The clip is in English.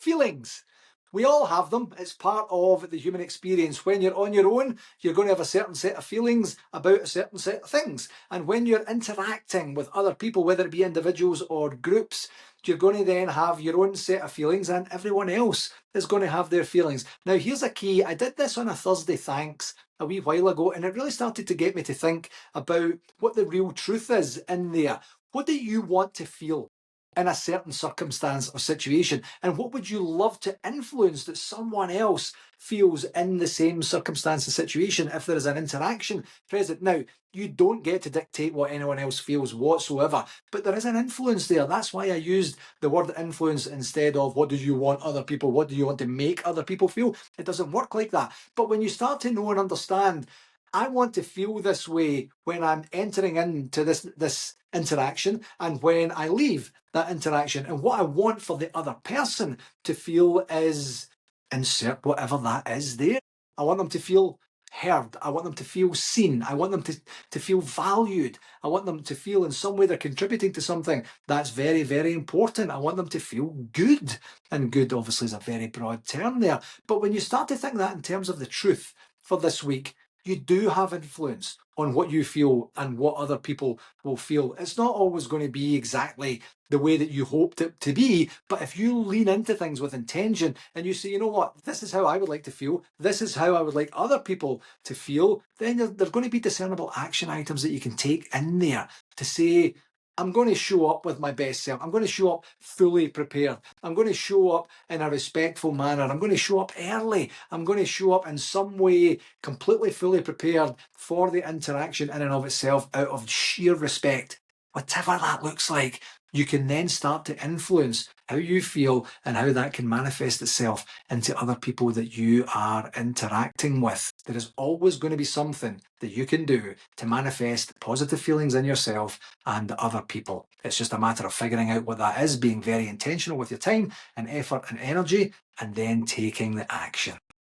Feelings. We all have them. It's part of the human experience. When you're on your own, you're going to have a certain set of feelings about a certain set of things. And when you're interacting with other people, whether it be individuals or groups, you're going to then have your own set of feelings, and everyone else is going to have their feelings. Now, here's a key. I did this on a Thursday Thanks a wee while ago, and it really started to get me to think about what the real truth is in there. What do you want to feel in a certain circumstance or situation? And what would you love to influence that someone else feels in the same circumstance or situation if there is an interaction present? Now, you don't get to dictate what anyone else feels whatsoever, but there is an influence there. That's why I used the word influence instead of what do you want other people, what do you want to make other people feel? It doesn't work like that. But when you start to know and understand, I want to feel this way when I'm entering into this interaction and when I leave that interaction. And what I want for the other person to feel is insert whatever that is there. I want them to feel heard. I want them to feel seen. I want them to feel valued. I want them to feel in some way they're contributing to something. That's very, very important. I want them to feel good. And good obviously is a very broad term there. But when you start to think that in terms of the truth for this week, you do have influence on what you feel and what other people will feel. It's not always going to be exactly the way that you hoped it to be, but if you lean into things with intention and you say, you know what, this is how I would like to feel, this is how I would like other people to feel, then there's going to be discernible action items that you can take in there to say, I'm going to show up with my best self. I'm going to show up fully prepared. I'm going to show up in a respectful manner. I'm going to show up early. I'm going to show up in some way completely fully prepared for the interaction in and of itself out of sheer respect. Whatever that looks like, you can then start to influence how you feel and how that can manifest itself into other people that you are interacting with. There is always going to be something that you can do to manifest positive feelings in yourself and other people. It's just a matter of figuring out what that is, being very intentional with your time and effort and energy, and then taking the action.